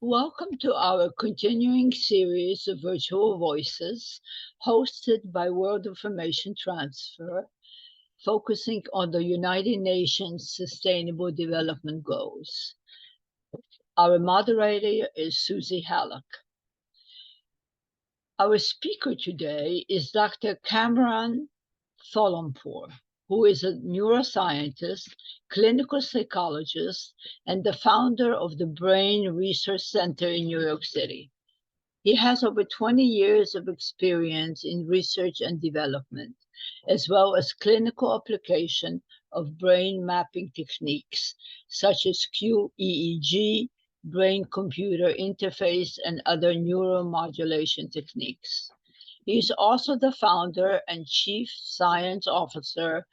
Welcome to our continuing series of virtual voices hosted by World Information Transfer, focusing on the United Nations Sustainable Development Goals. Our moderator is Susie Halleck. Our speaker today is Dr. Kamran Fallahpour, who is a neuroscientist, clinical psychologist, and the founder of the Brain Research Center in New York City. He has over 20 years of experience in research and development, as well as clinical application of brain mapping techniques such as QEEG, brain-computer interface, and other neuromodulation techniques. He is also the founder and chief science officer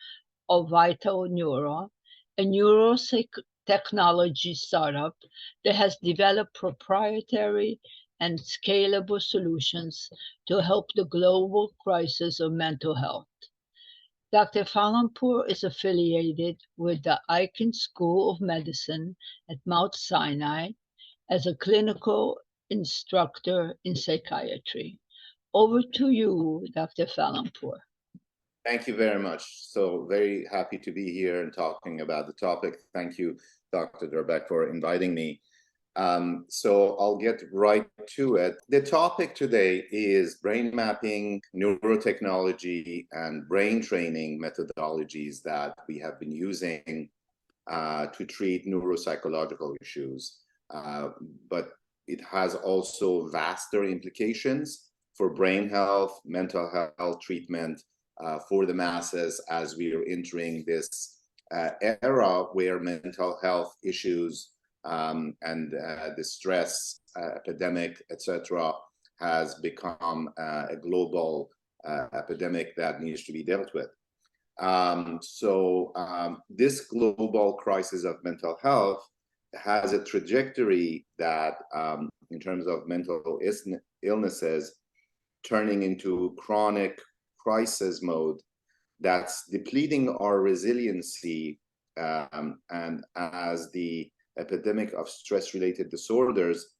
of Vital Neuro, a neurotechnology startup that has developed proprietary and scalable solutions to help the global crisis of mental health. Dr. Fallahpour is affiliated with the Icahn School of Medicine at Mount Sinai as a clinical instructor in psychiatry. Over to you, Dr. Fallahpour. Thank you very much. So very happy to be here and talking about the topic. Thank you, Dr. Durbak, for inviting me. So I'll get right to it. The topic today is brain mapping, neurotechnology, and brain training methodologies that we have been using to treat neuropsychological issues. But it has also vaster implications for brain health, mental health treatment for the masses as we are entering this era where mental health issues and the stress epidemic, etc., has become a global epidemic that needs to be dealt with. This global crisis of mental health has a trajectory that, in terms of mental illnesses, turning into chronic crisis mode that's depleting our resiliency, and as the epidemic of stress-related disorders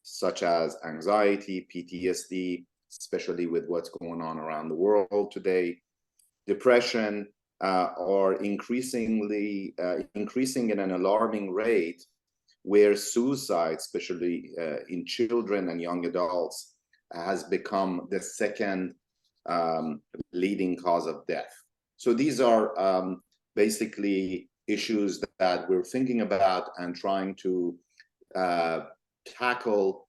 such as anxiety, PTSD, especially with what's going on around the world today, depression, are increasing in an alarming rate, where suicide, especially in children and young adults, has become the second leading cause of death. So these are basically issues that we're thinking about and trying to tackle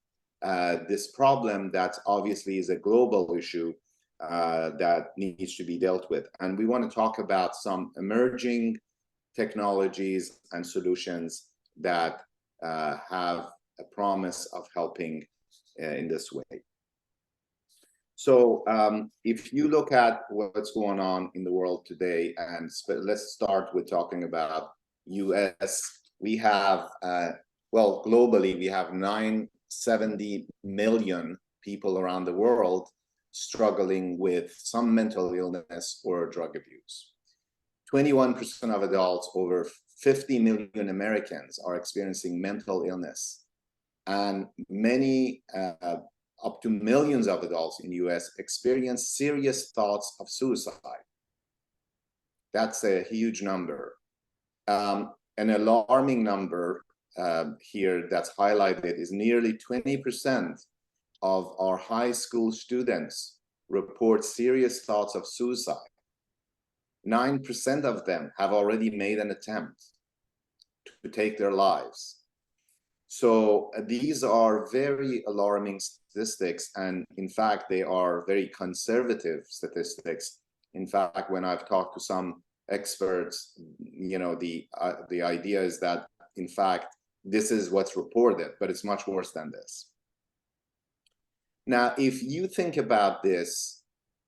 this problem that obviously is a global issue that needs to be dealt with. And we want to talk about some emerging technologies and solutions that have a promise of helping in this way. So if you look at what's going on in the world today, and let's start with talking about US, we have, well, globally, we have 970 million people around the world struggling with some mental illness or drug abuse. 21% of adults, over 50 million Americans, are experiencing mental illness, and many up to millions of adults in the US experience serious thoughts of suicide. That's a huge number. An alarming number here that's highlighted is nearly 20% of our high school students report serious thoughts of suicide. 9% of them have already made an attempt to take their lives. So these are very alarming statistics, and in fact, they are very conservative statistics. In fact, when I've talked to some experts, you know, the idea is that, in fact, this is what's reported, but it's much worse than this. Now, if you think about this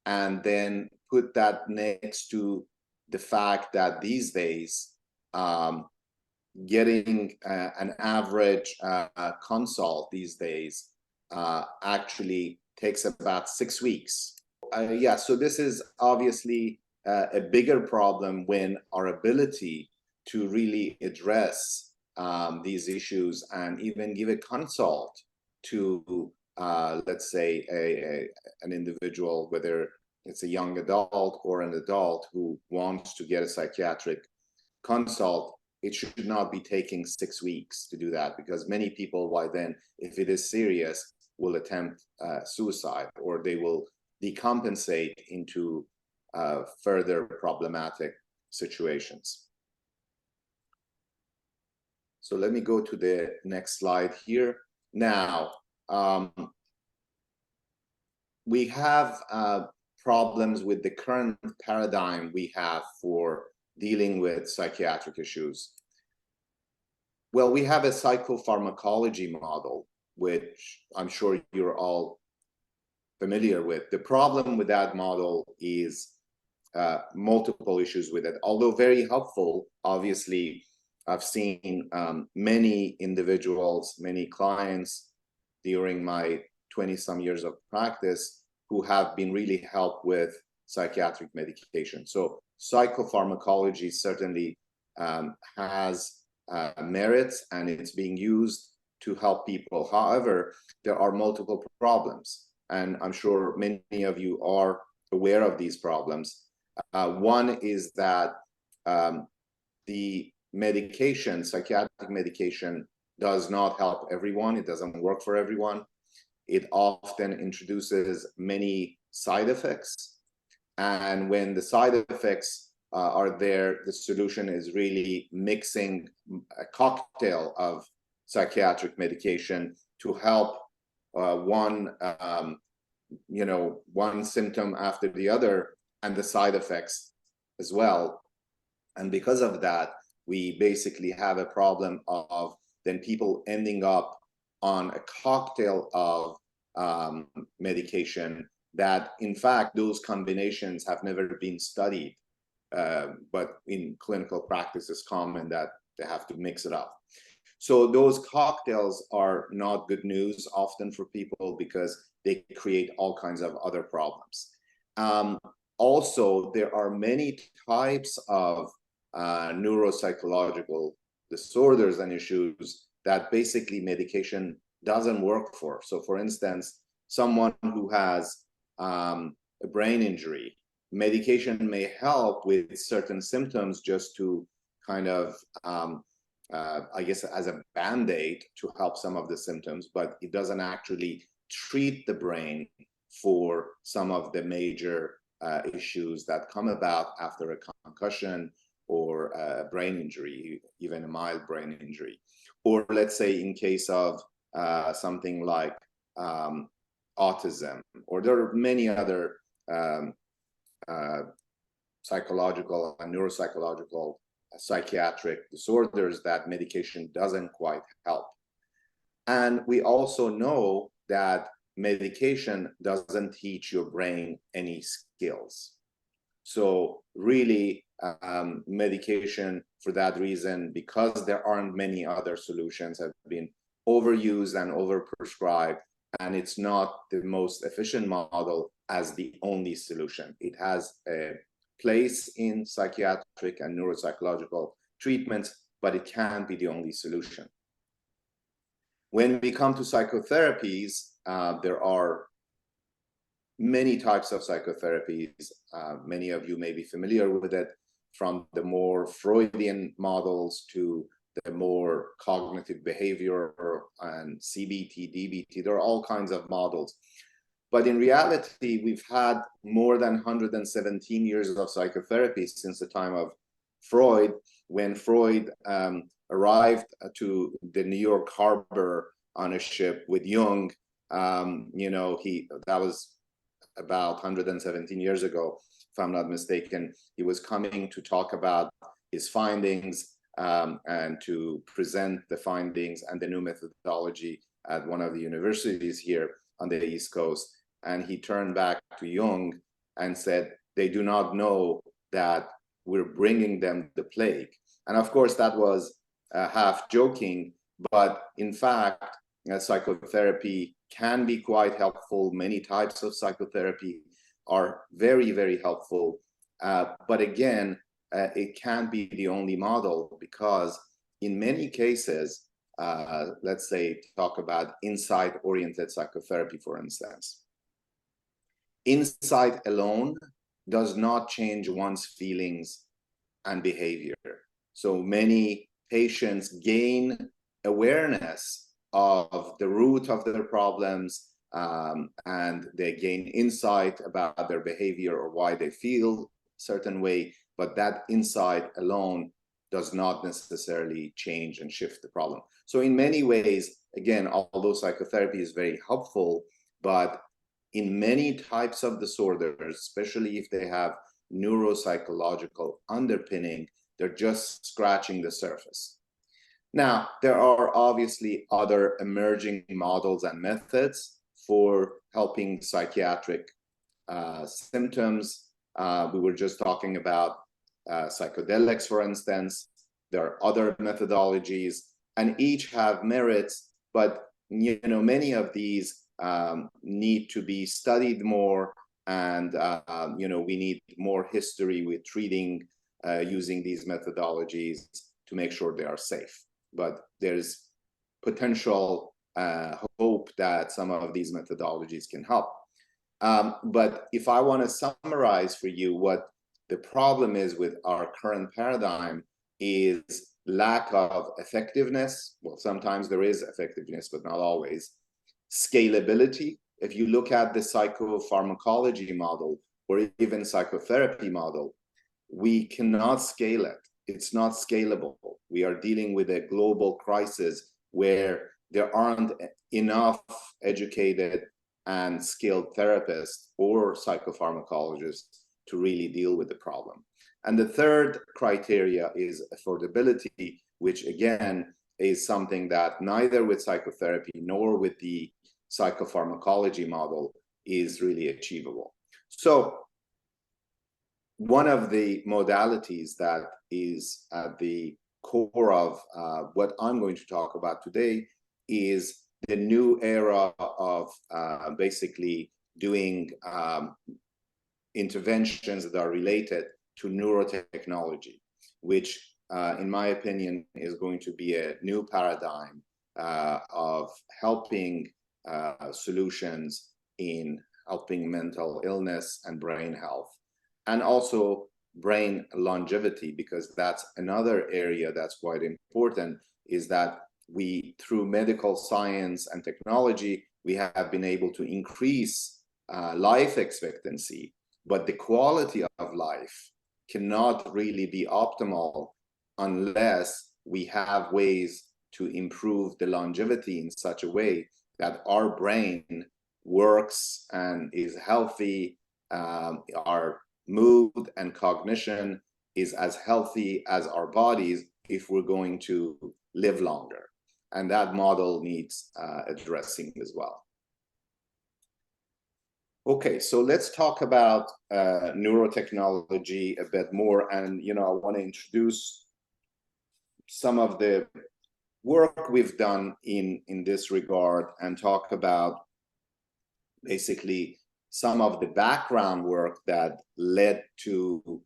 and then put that next to the fact that these days, getting an average consult these days actually takes about 6 weeks. Yeah, so this is obviously a bigger problem when our ability to really address these issues and even give a consult to, let's say, an individual, whether it's a young adult or an adult who wants to get a psychiatric consult, it should not be taking 6 weeks to do that, because many people, by then, if it is serious, will attempt suicide, or they will decompensate into further problematic situations. So let me go to the next slide here. Now, we have problems with the current paradigm we have for dealing with psychiatric issues. Well, we have a psychopharmacology model, which I'm sure you're all familiar with. The problem with that model is multiple issues with it. Although very helpful, obviously, I've seen many individuals, many clients during my 20-some years of practice who have been really helped with psychiatric medication. So psychopharmacology certainly has merits, and it's being used to help people. However, there are multiple problems, and I'm sure many of you are aware of these problems. One is that the medication, psychiatric medication, does not help everyone. It doesn't work for everyone. It often introduces many side effects. And when the side effects are there, the solution is really mixing a cocktail of psychiatric medication to help one symptom after the other, and the side effects as well. And because of that, we basically have a problem of then people ending up on a cocktail of medication that, in fact, those combinations have never been studied. But in clinical practice, it's common that they have to mix it up. So those cocktails are not good news often for people, because they create all kinds of other problems. Also, there are many types of neuropsychological disorders and issues that basically medication doesn't work for. So for instance, someone who has a brain injury, medication may help with certain symptoms just to kind of, I guess, as a band-aid to help some of the symptoms, but it doesn't actually treat the brain for some of the major issues that come about after a concussion or a brain injury, even a mild brain injury. Or let's say in case of something like autism, or there are many other psychological and neuropsychological psychiatric disorders that medication doesn't quite help. And we also know that medication doesn't teach your brain any skills. So really, medication, for that reason, because there aren't many other solutions, have been overused and overprescribed, and it's not the most efficient model as the only solution. It has a place in psychiatric and neuropsychological treatments, but it can't be the only solution. When we come to psychotherapies, there are many types of psychotherapies. Many of you may be familiar with it, from the more Freudian models to the more cognitive behavior and CBT, DBT. There are all kinds of models. But in reality, we've had more than 117 years of psychotherapy since the time of Freud. When Freud arrived to the New York harbor on a ship with Jung, that was about 117 years ago, if I'm not mistaken. He was coming to talk about his findings and to present the findings and the new methodology at one of the universities here on the East Coast. And he turned back to Jung and said, they do not know that we're bringing them the plague. And of course, that was half joking, but in fact, psychotherapy can be quite helpful. Many types of psychotherapy are very, very helpful. But again, it can't be the only model, because in many cases, let's say, talk about insight-oriented psychotherapy, for instance. Insight alone does not change one's feelings and behavior. So many patients gain awareness of the root of their problems, and they gain insight about their behavior or why they feel a certain way, but that insight alone does not necessarily change and shift the problem. So in many ways, again, although psychotherapy is very helpful, but in many types of disorders, especially if they have neuropsychological underpinning, they're just scratching the surface. Now, there are obviously other emerging models and methods for helping psychiatric symptoms. We were just talking about psychedelics, for instance. There are other methodologies, and each have merits, but many of these need to be studied more, and we need more history with treating using these methodologies to make sure they are safe. But there's potential hope that some of these methodologies can help. But if I want to summarize for you what the problem is with our current paradigm is lack of effectiveness. Well, sometimes there is effectiveness, but not always. Scalability. If you look at the psychopharmacology model or even psychotherapy model, we cannot scale it. It's not scalable. We are dealing with a global crisis where there aren't enough educated and skilled therapists or psychopharmacologists to really deal with the problem. And the third criteria is affordability, which again is something that neither with psychotherapy nor with the psychopharmacology model is really achievable. So one of the modalities that is at the core of what I'm going to talk about today is the new era of basically doing interventions that are related to neurotechnology, which in my opinion is going to be a new paradigm of helping solutions in helping mental illness and brain health, and also brain longevity, because that's another area that's quite important, is that we, through medical science and technology, we have been able to increase life expectancy, but the quality of life cannot really be optimal unless we have ways to improve the longevity in such a way that our brain works and is healthy, our mood and cognition is as healthy as our bodies if we're going to live longer. And that model needs addressing as well. Okay, so let's talk about neurotechnology a bit more. And, I want to introduce some of the work we've done in this regard and talk about basically some of the background work that led to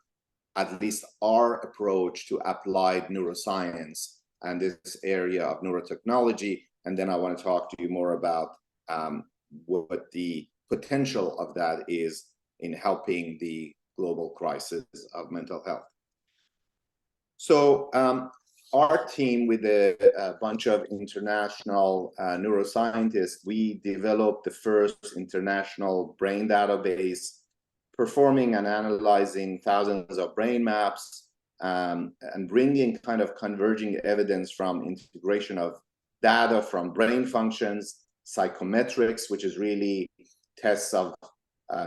at least our approach to applied neuroscience and this area of neurotechnology. And then I want to talk to you more about what the potential of that is in helping the global crisis of mental health. So our team, with a bunch of international neuroscientists, we developed the first international brain database, performing and analyzing thousands of brain maps, and bringing kind of converging evidence from integration of data from brain functions, psychometrics, which is really tests of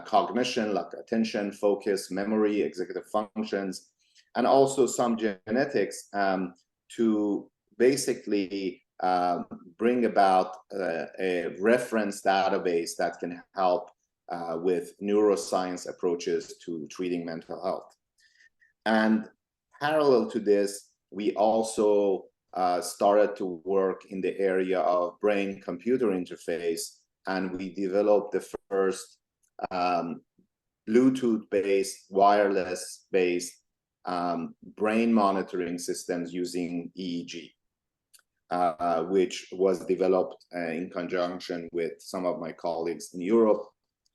cognition, like attention, focus, memory, executive functions, and also some genetics to basically bring about a reference database that can help with neuroscience approaches to treating mental health. And parallel to this, we also started to work in the area of brain-computer interface, and we developed the first Bluetooth-based, wireless-based brain monitoring systems using EEG. which was developed in conjunction with some of my colleagues in Europe,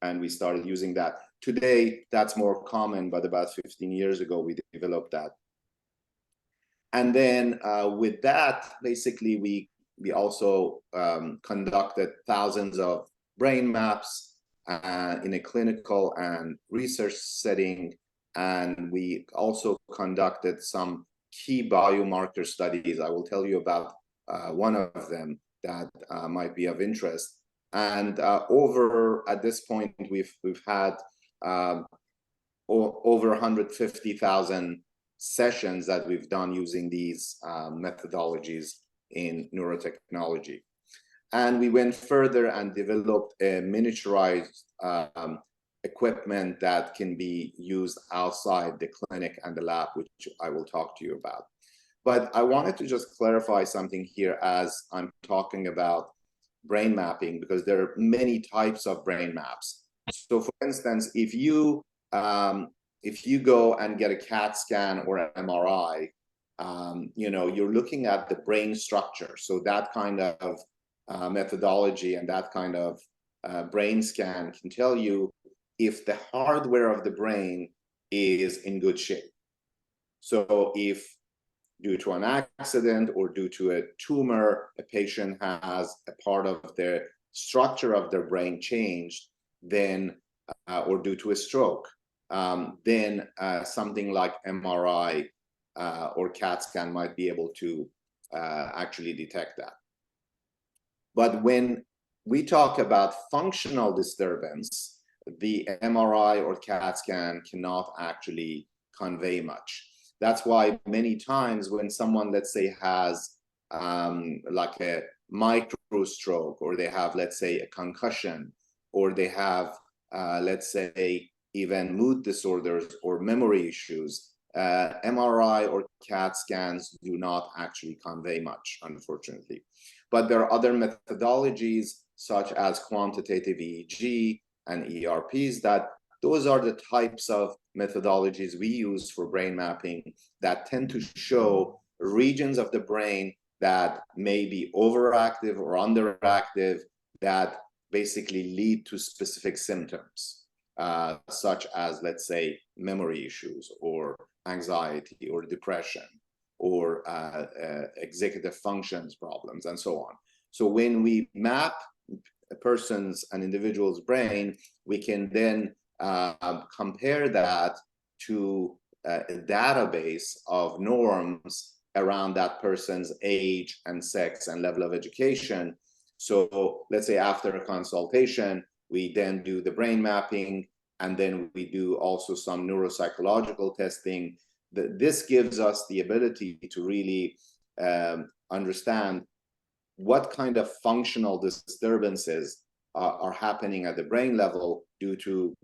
and we started using that. Today, that's more common, but about 15 years ago, we developed that. And then with that, basically, we also conducted thousands of brain maps in a clinical and research setting. And we also conducted some key biomarker studies. I will tell you about one of them that might be of interest. And at this point, we've had over 150,000 sessions that we've done using these methodologies in neurotechnology. And we went further and developed a miniaturized equipment that can be used outside the clinic and the lab, which I will talk to you about. But I wanted to just clarify something here as I'm talking about brain mapping, because there are many types of brain maps. So for instance, if you go and get a CAT scan or an MRI, you're looking at the brain structure. So that kind of methodology and that kind of brain scan can tell you if the hardware of the brain is in good shape. So if due to an accident or due to a tumor, a patient has a part of the structure of their brain changed, then, or due to a stroke, then something like MRI or CAT scan might be able to actually detect that. But when we talk about functional disturbance, the MRI or CAT scan cannot actually convey much. That's why many times when someone, let's say, has like a micro stroke, or they have, let's say, a concussion, or they have, let's say, even mood disorders or memory issues, MRI or CAT scans do not actually convey much, unfortunately. But there are other methodologies, such as quantitative EEG and ERPs, that those are the types of methodologies we use for brain mapping that tend to show regions of the brain that may be overactive or underactive, that basically lead to specific symptoms, such as, let's say, memory issues or anxiety or depression or executive functions problems and so on. So when we map a person's, an individual's brain, we can then compare that to a database of norms around that person's age and sex and level of education. So let's say after a consultation, we then do the brain mapping, and then we do also some neuropsychological testing. This gives us the ability to really understand what kind of functional disturbances are happening at the brain level due to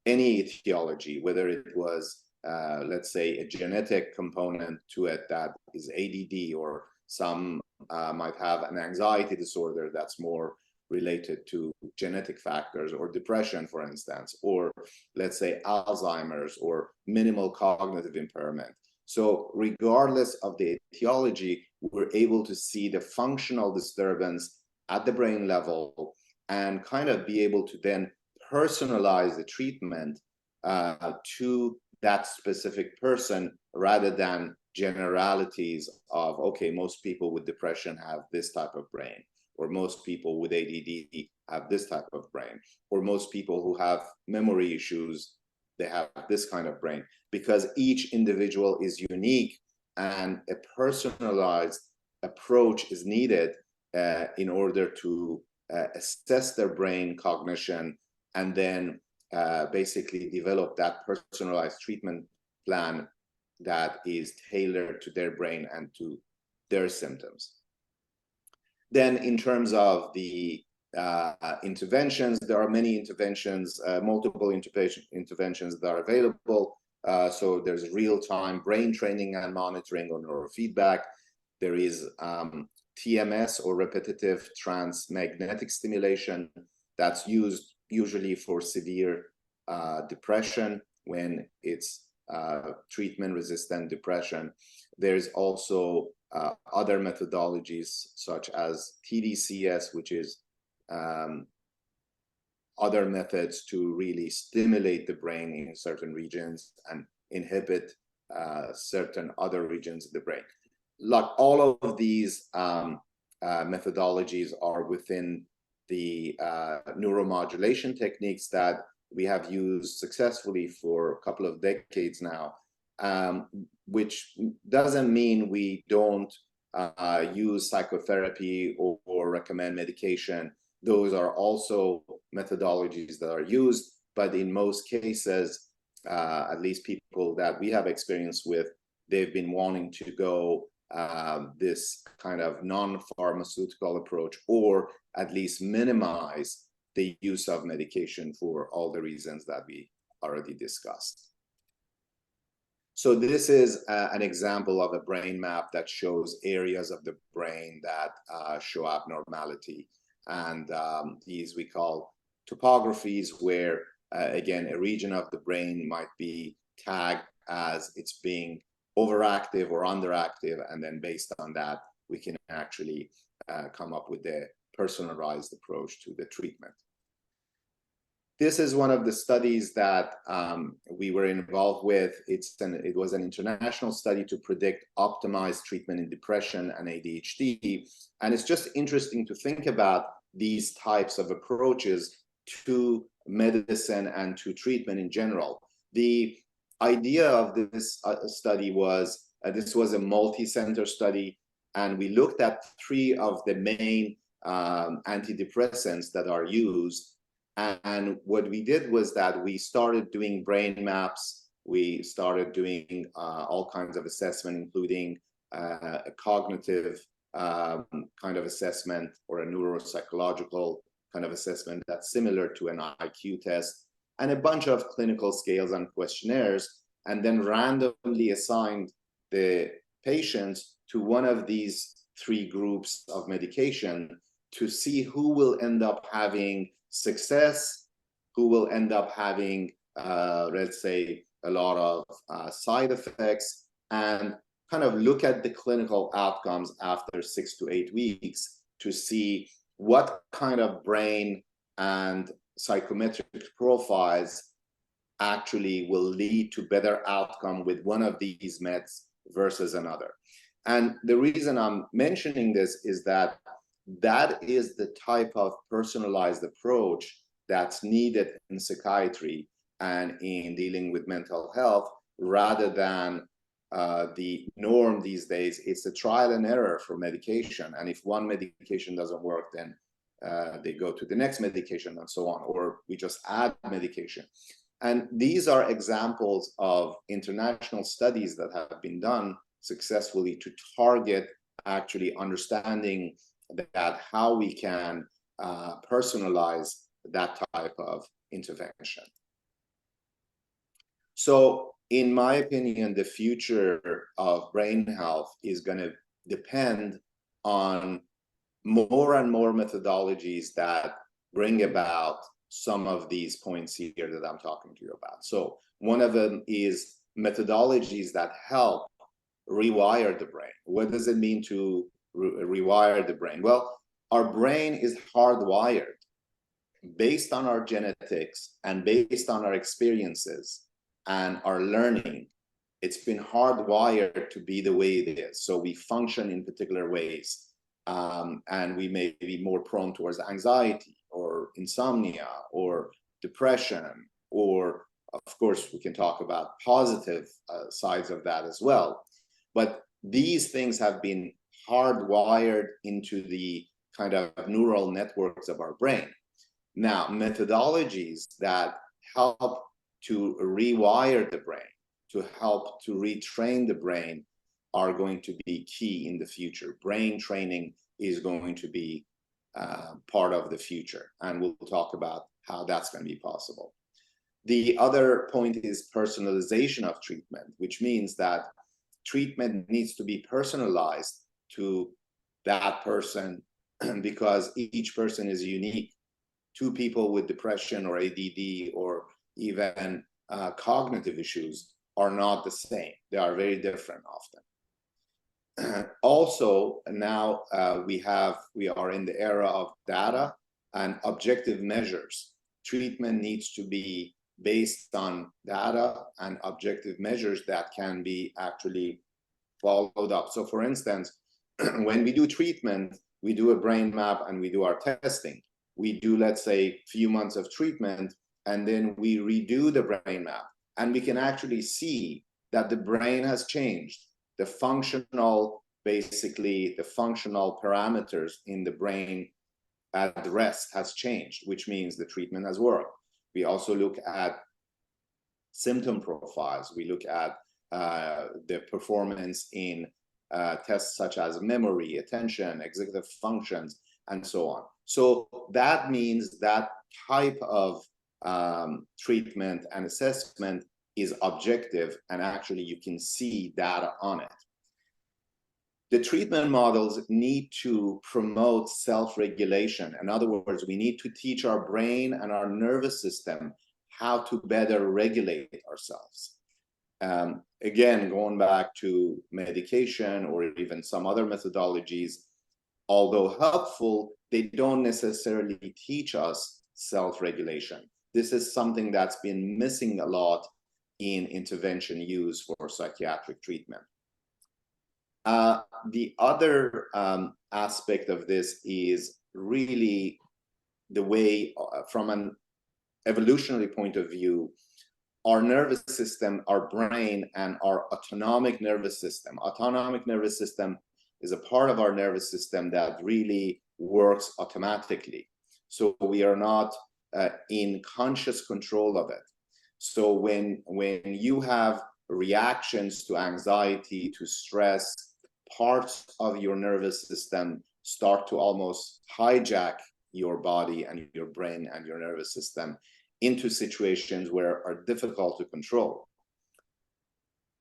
any etiology, whether it was, let's say, a genetic component to it that is ADD, or some might have an anxiety disorder that's more related to genetic factors, or depression, for instance, or let's say Alzheimer's or minimal cognitive impairment. So regardless of the etiology, we're able to see the functional disturbance at the brain level and kind of be able to then personalize the treatment to that specific person, rather than generalities of, okay, most people with depression have this type of brain, or most people with ADD have this type of brain, or most people who have memory issues, they have this kind of brain, because each individual is unique and a personalized approach is needed in order to assess their brain cognition, and then basically develop that personalized treatment plan that is tailored to their brain and to their symptoms. Then in terms of the interventions, there are many interventions, multiple interventions that are available. So there's real-time brain training and monitoring or neurofeedback. There is TMS, or repetitive transmagnetic stimulation, that's used usually for severe depression, when it's treatment-resistant depression. There's also other methodologies such as TDCS, which is other methods to really stimulate the brain in certain regions and inhibit certain other regions of the brain. Like all of these methodologies are within the neuromodulation techniques that we have used successfully for a couple of decades now, which doesn't mean we don't use psychotherapy or recommend medication. Those are also methodologies that are used, but in most cases, at least people that we have experience with, they've been wanting to go this kind of non-pharmaceutical approach, or at least minimize the use of medication for all the reasons that we already discussed. So this is an example of a brain map that shows areas of the brain that show abnormality. And these we call topographies, where, again, a region of the brain might be tagged as it's being overactive or underactive. And then based on that, we can actually come up with a personalized approach to the treatment. This is one of the studies that we were involved with. It was an international study to predict optimized treatment in depression and ADHD. And it's just interesting to think about these types of approaches to medicine and to treatment in general. The idea of this study was, this was a multi-center study, and we looked at 3 of the main antidepressants that are used. And what we did was that we started doing brain maps. We started doing all kinds of assessment, including a cognitive kind of assessment, or a neuropsychological kind of assessment that's similar to an IQ test, and a bunch of clinical scales and questionnaires, and then randomly assigned the patients to one of these 3 groups of medication to see who will end up having success, who will end up having, let's say, a lot of side effects, and kind of look at the clinical outcomes after 6 to 8 weeks to see what kind of brain and psychometric profiles actually will lead to better outcome with one of these meds versus another. And the reason I'm mentioning this is that that is the type of personalized approach that's needed in psychiatry and in dealing with mental health, rather than the norm these days. It's a trial and error for medication. And if one medication doesn't work, then they go to the next medication and so on, or we just add medication. And these are examples of international studies that have been done successfully to target actually understanding that how we can personalize that type of intervention. So in my opinion, the future of brain health is going to depend on more and more methodologies that bring about some of these points here that I'm talking to you about. So one of them is methodologies that help rewire the brain. What does it mean to rewire the brain? Well, our brain is hardwired based on our genetics and based on our experiences and our learning. It's been hardwired to be the way it is. So we function in particular ways, and we may be more prone towards anxiety or insomnia or depression, or of course we can talk about positive sides of that as well. But these things have been hardwired into the kind of neural networks of our brain. Now, methodologies that help to rewire the brain, to help to retrain the brain, are going to be key in the future. Brain training is going to be part of the future, and we'll talk about how that's going to be possible. The other point is personalization of treatment, which means that treatment needs to be personalized to that person because each person is unique. 2 people with depression or ADD or even cognitive issues are not the same. They are very different often. Also, now we are in the era of data and objective measures. Treatment needs to be based on data and objective measures that can be actually followed up. So for instance, when we do treatment, we do a brain map and we do our testing. We do, let's say, a few months of treatment, and then we redo the brain map. And we can actually see that the brain has changed. The functional, basically, the functional parameters in the brain at rest has changed, which means the treatment has worked. We also look at symptom profiles. We look at the performance in tests such as memory, attention, executive functions, and so on. So that means that type of treatment and assessment is objective, and actually you can see data on it. The treatment models need to promote self-regulation. In other words, we need to teach our brain and our nervous system how to better regulate ourselves. Again, going back to medication or even some other methodologies, although helpful, they don't necessarily teach us self-regulation. This is something that's been missing a lot in intervention use for psychiatric treatment. The other aspect of this is really the way, from an evolutionary point of view, our nervous system, our brain, and our autonomic nervous system. Autonomic nervous system is a part of our nervous system that really works automatically. So we are not in conscious control of it. So when you have reactions to anxiety, to stress, parts of your nervous system start to almost hijack your body and your brain and your nervous system into situations where are difficult to control.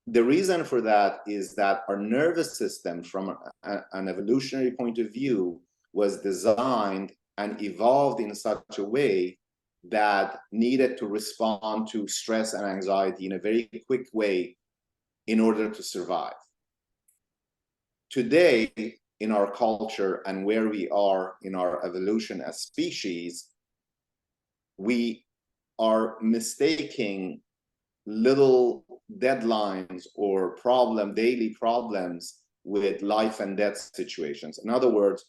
The reason for that is that our nervous system, from an evolutionary point of view, was designed and evolved in such a way that needed to respond to stress and anxiety in a very quick way in order to survive. Today, in our culture and where we are in our evolution as species, we are mistaking little deadlines or daily problems with life and death situations. In other words,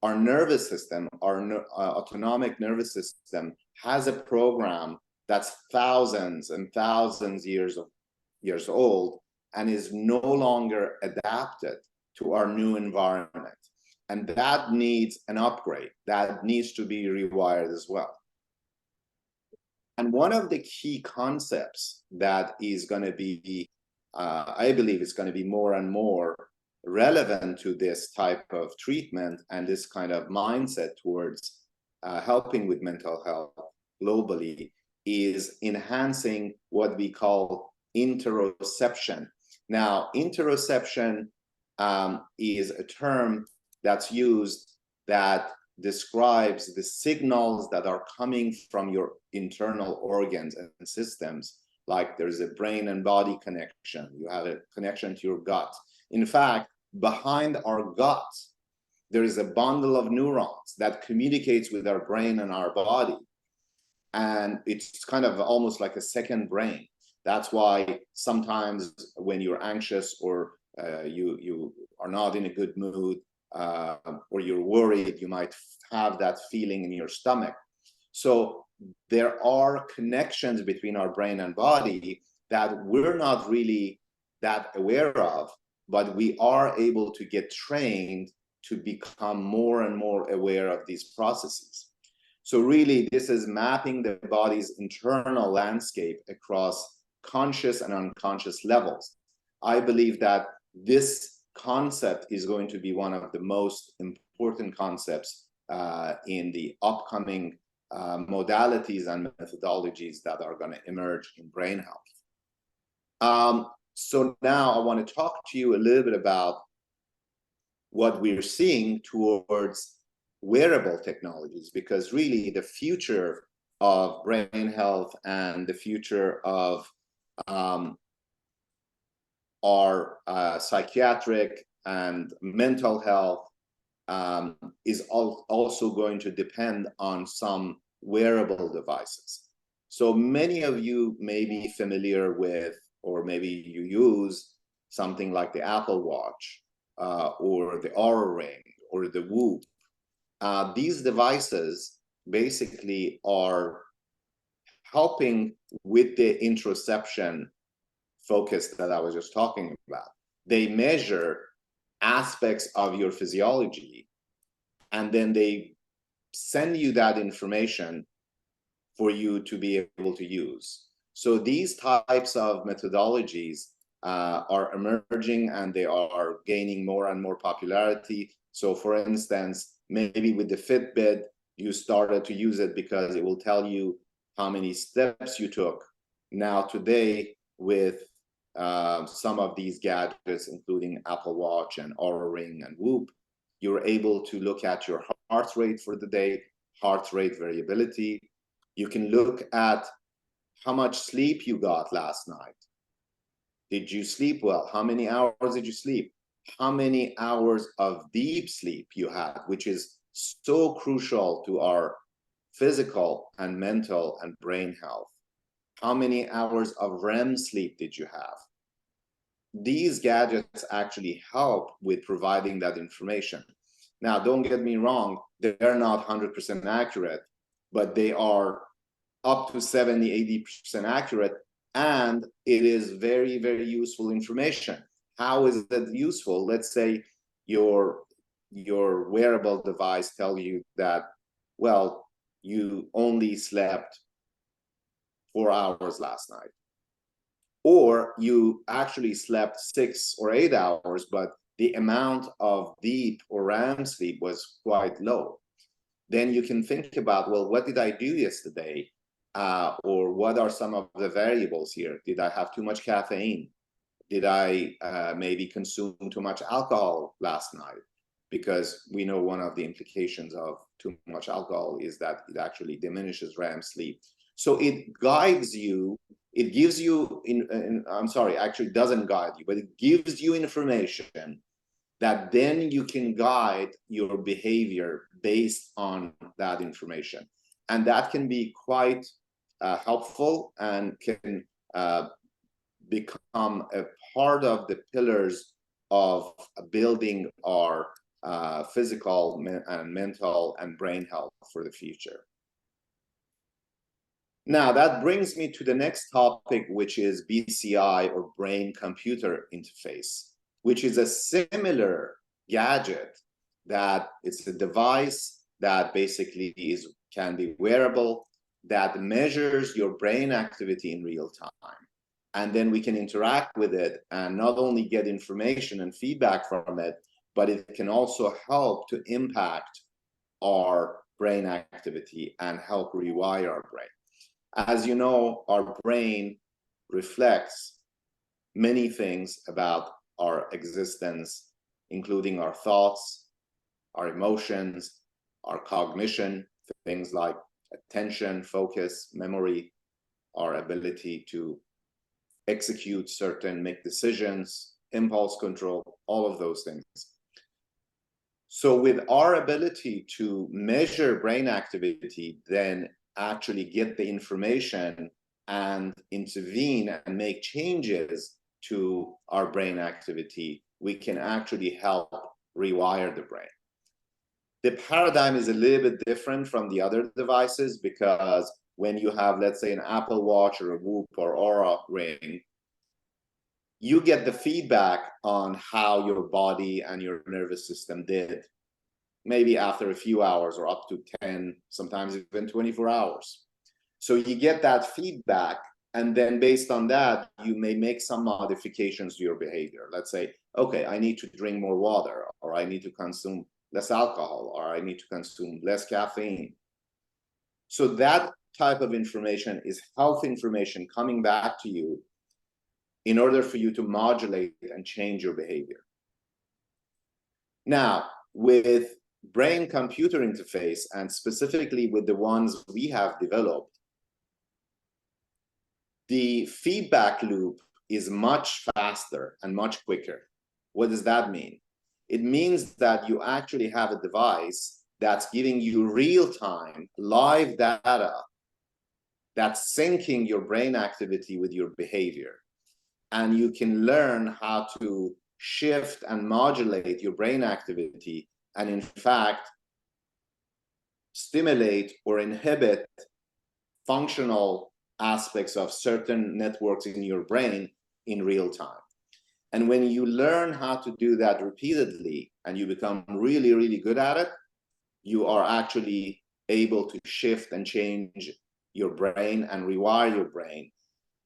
our nervous system, our autonomic nervous system, has a program that's thousands and thousands years old and is no longer adapted to our new environment. And that needs an upgrade. That needs to be rewired as well. And one of the key concepts that is going to be, I believe, is going to be more and more relevant to this type of treatment and this kind of mindset towards helping with mental health globally is enhancing what we call interoception. Now, interoception is a term that's used that describes the signals that are coming from your internal organs and systems. Like there's a brain and body connection. You have a connection to your gut. In fact, behind our gut, there is a bundle of neurons that communicates with our brain and our body. And it's kind of almost like a second brain. That's why sometimes when you're anxious or you are not in a good mood, or you're worried, you might have that feeling in your stomach. So there are connections between our brain and body that we're not really that aware of, but we are able to get trained to become more and more aware of these processes. So really, this is mapping the body's internal landscape across conscious and unconscious levels. I believe that this concept is going to be one of the most important concepts in the upcoming modalities and methodologies that are going to emerge in brain health. So now I want to talk to you a little bit about what we're seeing towards wearable technologies, because really the future of brain health and the future of our psychiatric and mental health is also going to depend on some wearable devices. So many of you may be familiar with, or maybe you use something like the Apple Watch or the Oura Ring or the Whoop. These devices basically are helping with the interoception focus that I was just talking about. They measure aspects of your physiology, and then they send you that information for you to be able to use. So these types of methodologies are emerging, and they are gaining more and more popularity. So for instance, maybe with the Fitbit, you started to use it because it will tell you how many steps you took. Now today, with some of these gadgets, including Apple Watch and Oura Ring and Whoop, you're able to look at your heart rate for the day, heart rate variability. You can look at how much sleep you got last night. Did you sleep well? How many hours did you sleep? How many hours of deep sleep you had, which is so crucial to our physical and mental and brain health. How many hours of REM sleep did you have? These gadgets actually help with providing that information. Now, don't get me wrong, they're not 100% accurate, but they are up to 70, 80% accurate, and it is very, very useful information. How is that useful? Let's say your wearable device tells you that, well, you only slept 4 hours last night, or you actually slept 6 or 8 hours, but the amount of deep or REM sleep was quite low. Then you can think about, well, what did I do yesterday? Or what are some of the variables here? Did I have too much caffeine? Did I maybe consume too much alcohol last night? Because we know one of the implications of too much alcohol is that it actually diminishes REM sleep. So it guides you, it gives you, I'm sorry, actually doesn't guide you, but it gives you information that then you can guide your behavior based on that information. And that can be quite helpful and can become a part of the pillars of building our physical and mental and brain health for the future. Now, that brings me to the next topic, which is BCI, or brain-computer interface, which is a similar gadget that it's a device that basically can be wearable, that measures your brain activity in real time. And then we can interact with it and not only get information and feedback from it, but it can also help to impact our brain activity and help rewire our brain. As you know, our brain reflects many things about our existence, including our thoughts, our emotions, our cognition, things like attention, focus, memory, our ability to execute certain, make decisions, impulse control, all of those things. So with our ability to measure brain activity, then actually get the information and intervene and make changes to our brain activity, we can actually help rewire the brain. The paradigm is a little bit different from the other devices, because when you have, let's say, an Apple Watch or a Whoop or Oura Ring, you get the feedback on how your body and your nervous system did, maybe after a few hours or up to 10, sometimes even 24 hours. So you get that feedback, and then based on that, you may make some modifications to your behavior. Let's say, okay, I need to drink more water, or I need to consume less alcohol, or I need to consume less caffeine. So that type of information is health information coming back to you in order for you to modulate and change your behavior. Now, with brain-computer interface, and specifically with the ones we have developed, the feedback loop is much faster and much quicker. What does that mean? It means that you actually have a device that's giving you real-time, live data that's syncing your brain activity with your behavior. And you can learn how to shift and modulate your brain activity, and in fact, stimulate or inhibit functional aspects of certain networks in your brain in real time. And when you learn how to do that repeatedly and you become really, really good at it, you are actually able to shift and change your brain and rewire your brain.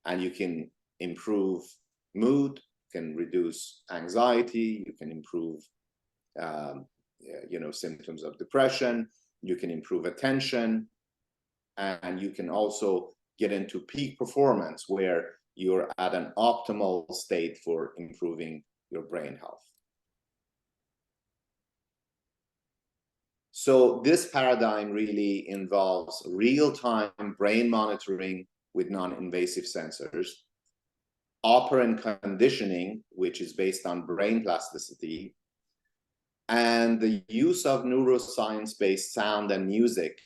And you can improve mood, can reduce anxiety, you can improve symptoms of depression, you can improve attention, and you can also get into peak performance where you're at an optimal state for improving your brain health. So this paradigm really involves real-time brain monitoring with non-invasive sensors, operant conditioning, which is based on brain plasticity, and the use of neuroscience-based sound and music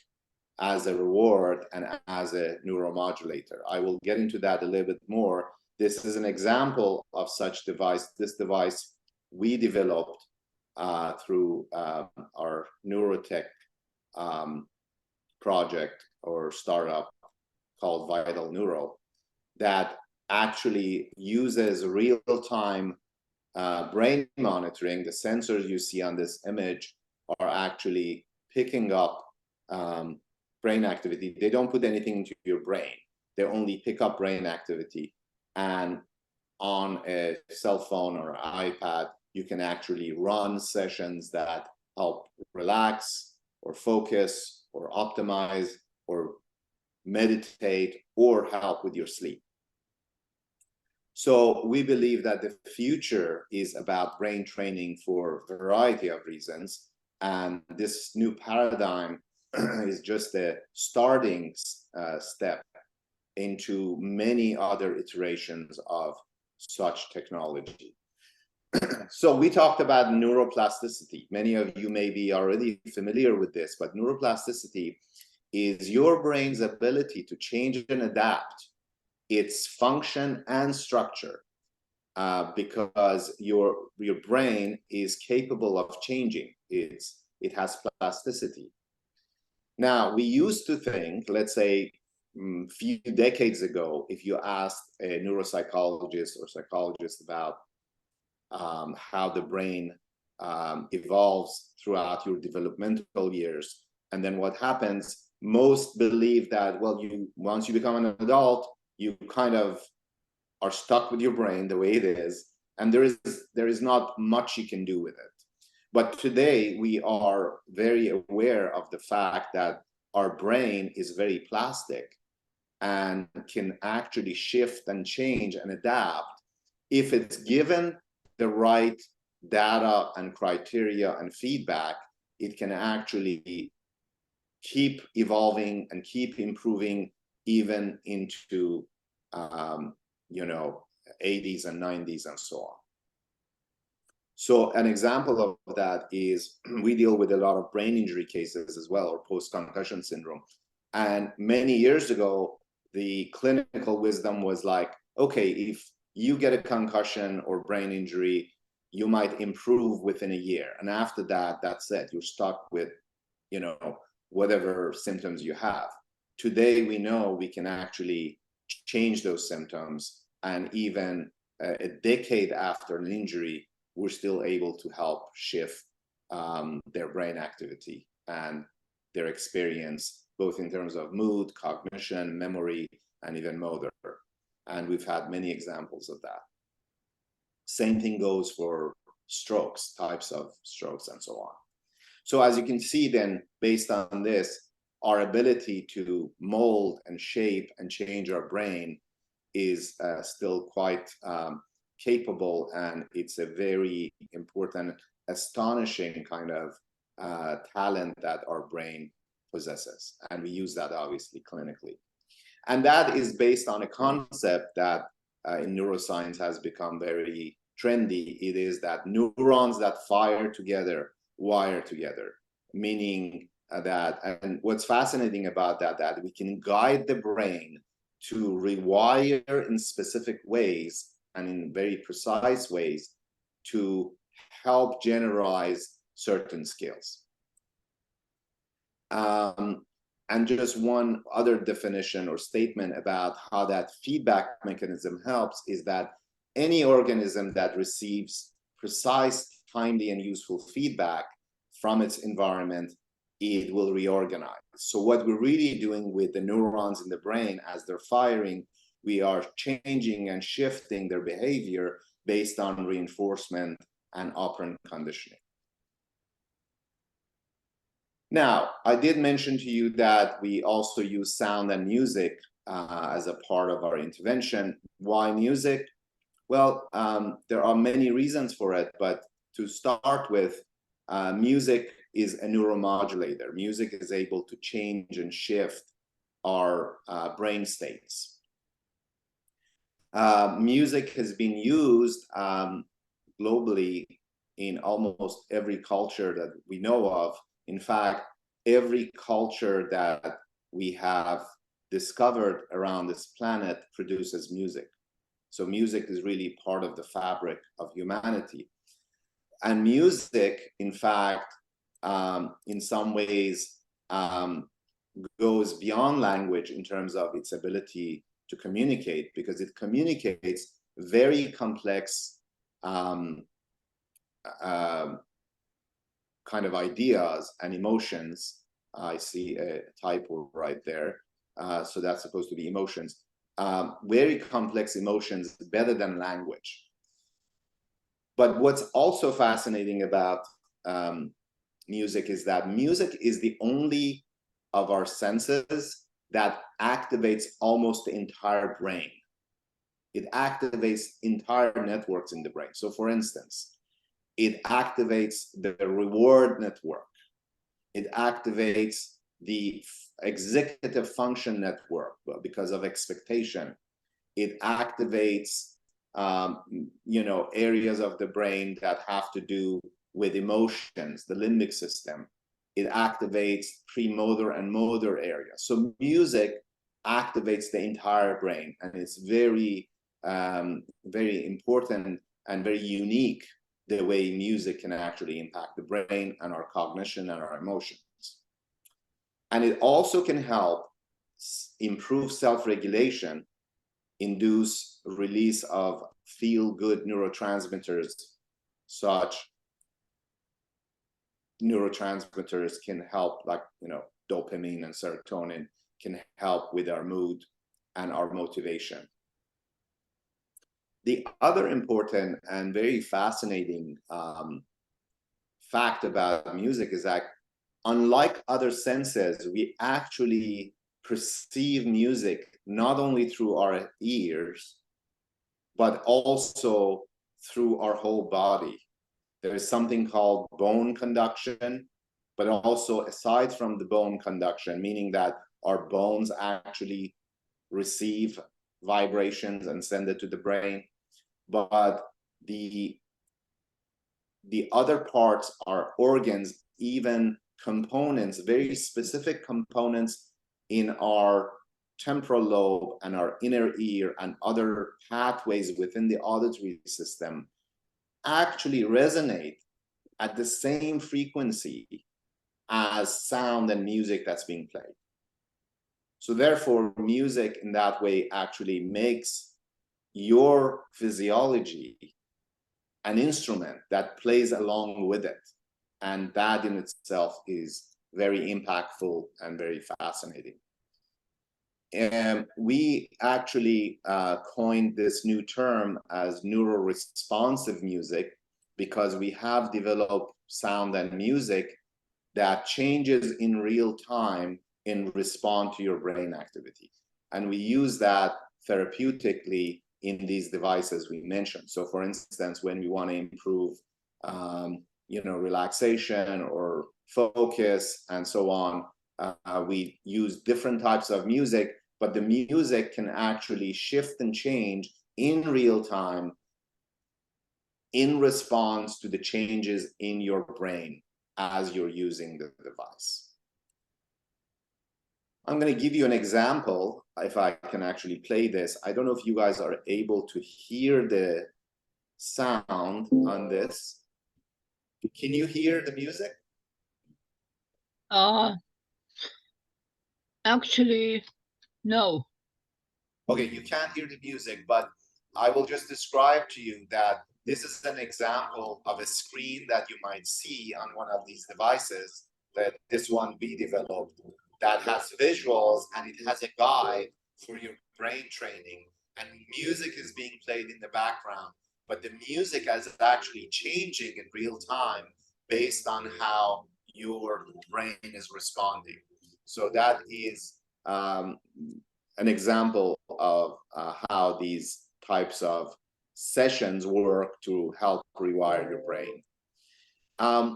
as a reward and as a neuromodulator. I will get into that a little bit more. This is an example of such device. This device we developed through our neurotech project or startup called Vital Neuro that actually uses real-time brain monitoring. The sensors you see on this image are actually picking up brain activity. They don't put anything into your brain. They only pick up brain activity. And on a cell phone or iPad, you can actually run sessions that help relax or focus or optimize or meditate or help with your sleep. So we believe that the future is about brain training for a variety of reasons. And this new paradigm is just a starting step into many other iterations of such technology. So we talked about neuroplasticity. Many of you may be already familiar with this, but neuroplasticity is your brain's ability to change and adapt its function and structure because your brain is capable of changing. It has plasticity. Now, we used to think, let's say, a few decades ago, if you asked a neuropsychologist or psychologist about how the brain evolves throughout your developmental years, and then what happens, most believe that, well, once you become an adult, you kind of are stuck with your brain the way it is, and there is not much you can do with it. But today we are very aware of the fact that our brain is very plastic and can actually shift and change and adapt if it's given the right data and criteria and feedback. It can actually keep evolving and keep improving even into 80s and 90s and so on. So an example of that is we deal with a lot of brain injury cases as well, or post-concussion syndrome. And many years ago, the clinical wisdom was like, okay, if you get a concussion or brain injury, you might improve within a year. And after that, that's it. You're stuck with, whatever symptoms you have. Today, we know we can actually change those symptoms. And even a decade after an injury, we're still able to help shift their brain activity and their experience, both in terms of mood, cognition, memory, and even motor. And we've had many examples of that. Same thing goes for strokes, types of strokes, and so on. So as you can see then, based on this, our ability to mold and shape and change our brain is still quite capable, and it's a very important, astonishing kind of talent that our brain possesses. And we use that obviously clinically. And that is based on a concept that in neuroscience has become very trendy. It is that neurons that fire together wire together, meaning that, and what's fascinating about that, that we can guide the brain to rewire in specific ways and in very precise ways to help generalize certain skills. And just one other definition or statement about how that feedback mechanism helps is that any organism that receives precise, timely, and useful feedback from its environment, it will reorganize. So what we're really doing with the neurons in the brain as they're firing, we are changing and shifting their behavior based on reinforcement and operant conditioning. Now, I did mention to you that we also use sound and music as a part of our intervention. Why music? Well, there are many reasons for it, but to start with, music is a neuromodulator. Music is able to change and shift our brain states. Music has been used globally in almost every culture that we know of. In fact, every culture that we have discovered around this planet produces music. So music is really part of the fabric of humanity. And music, in fact, in some ways, goes beyond language in terms of its ability to communicate, because it communicates very complex kind of ideas and emotions. I see a typo right there. So that's supposed to be emotions. Very complex emotions, better than language. But what's also fascinating about music is that music is the only of our senses that activates almost the entire brain. It activates entire networks in the brain. So for instance, it activates the reward network. It activates the executive function network because of expectation. It activates, areas of the brain that have to do with emotions, the limbic system. It activates premotor and motor areas. So music activates the entire brain, and it's very, very important and very unique the way music can actually impact the brain and our cognition and our emotions. And it also can help improve self-regulation, induce release of feel-good neurotransmitters. Such neurotransmitters can help, like, dopamine and serotonin can help with our mood and our motivation. The other important and very fascinating fact about music is that unlike other senses, we actually perceive music not only through our ears, but also through our whole body. There is something called bone conduction, but also aside from the bone conduction, meaning that our bones actually receive vibrations and send it to the brain. But the other parts are organs, even components, very specific components in our temporal lobe and our inner ear and other pathways within the auditory system actually resonate at the same frequency as sound and music that's being played. So therefore, music in that way actually makes your physiology an instrument that plays along with it. And that in itself is very impactful and very fascinating. And we actually coined this new term as neuroresponsive music, because we have developed sound and music that changes in real time in response to your brain activity. And we use that therapeutically in these devices we mentioned. So for instance, when we want to improve relaxation or focus and so on, we use different types of music, but the music can actually shift and change in real time in response to the changes in your brain as you're using the device. I'm going to give you an example, if I can actually play this. I don't know if you guys are able to hear the sound on this. Can you hear the music? Actually, no. Okay, you can't hear the music, but I will just describe to you that this is an example of a screen that you might see on one of these devices, that this one we developed, that has visuals and it has a guide for your brain training, and music is being played in the background, but the music is actually changing in real time based on how your brain is responding. So that is an example of how these types of sessions work to help rewire your brain.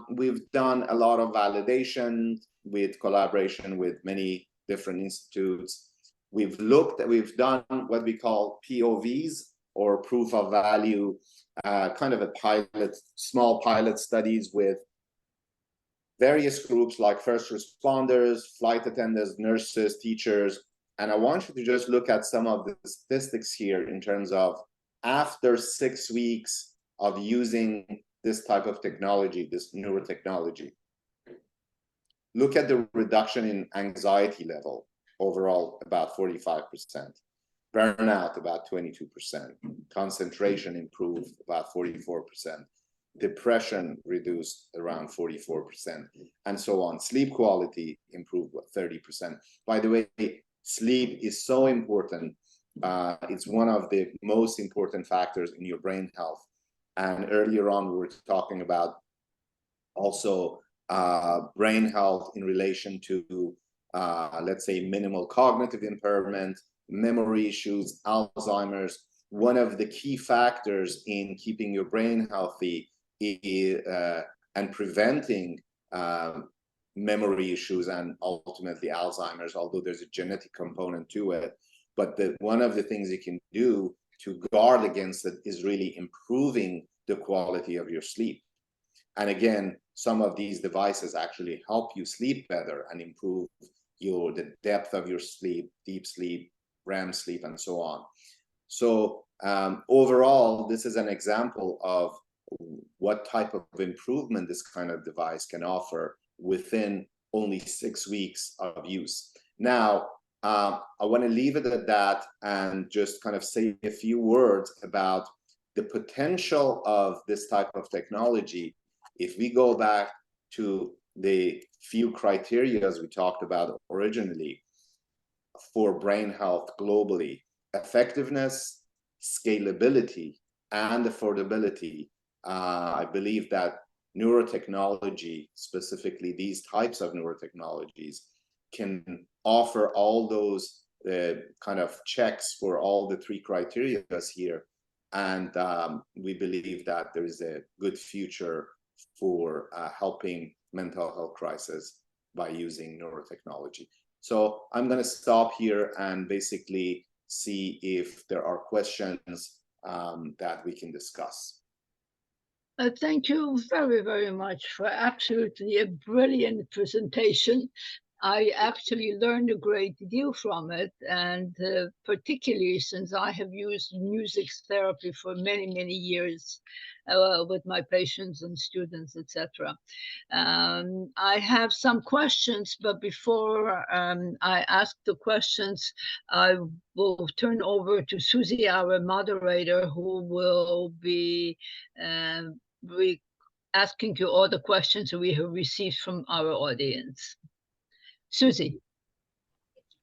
We've done a lot of validation with collaboration with many different institutes. We've done what we call POVs, or proof of value, kind of small pilot studies with various groups like first responders, flight attendants, nurses, teachers. And I want you to just look at some of the statistics here in terms of after 6 weeks of using this type of technology, this neurotechnology. Look at the reduction in anxiety level, overall about 45%, burnout about 22%, concentration improved about 44%, depression reduced around 44%, and so on. Sleep quality improved 30%. By the way, sleep is so important. It's one of the most important factors in your brain health. And earlier on, we were talking about also brain health in relation to, let's say, minimal cognitive impairment, memory issues, Alzheimer's. One of the key factors in keeping your brain healthy and preventing memory issues and ultimately Alzheimer's, although there's a genetic component to it. But one of the things you can do to guard against it is really improving the quality of your sleep. And again, some of these devices actually help you sleep better and improve the depth of your sleep, deep sleep, REM sleep, and so on. So overall, this is an example of what type of improvement this kind of device can offer within only 6 weeks of use. Now, I want to leave it at that and just kind of say a few words about the potential of this type of technology. If we go back to the few criteria we talked about originally for brain health globally: effectiveness, scalability, and affordability. I believe that neurotechnology, specifically these types of neurotechnologies, can offer all those kind of checks for all the three criteria here. And we believe that there is a good future for helping mental health crisis by using neurotechnology. So I'm going to stop here and basically see if there are questions that we can discuss. Thank you very, very much for absolutely a brilliant presentation. I actually learned a great deal from it, and particularly since I have used music therapy for many, many years with my patients and students, etc. I have some questions, but before I ask the questions, I will turn over to Susie, our moderator, who will be asking you all the questions we have received from our audience. Susie.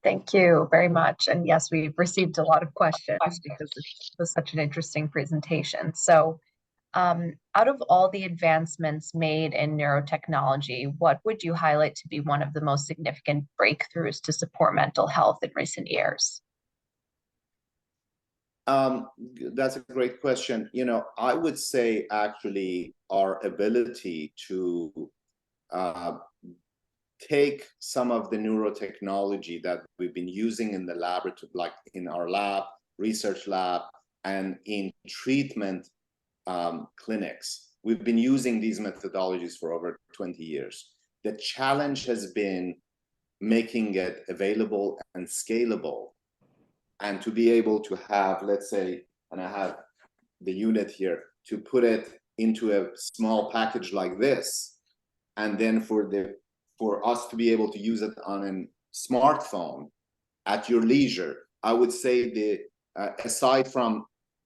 Thank you very much. And yes, we've received a lot of questions because it was such an interesting presentation. So out of all the advancements made in neurotechnology, what would you highlight to be one of the most significant breakthroughs to support mental health in recent years? That's a great question. You know, I would say actually our ability to take some of the neurotechnology that we've been using in the laboratory, like in our lab, research lab, and in treatment clinics. We've been using these methodologies for over 20 years. The challenge has been making it available and scalable, and to be able to have, let's say, and I have the unit here, to put it into a small package like this, and then for us to be able to use it on a smartphone at your leisure. I would say aside from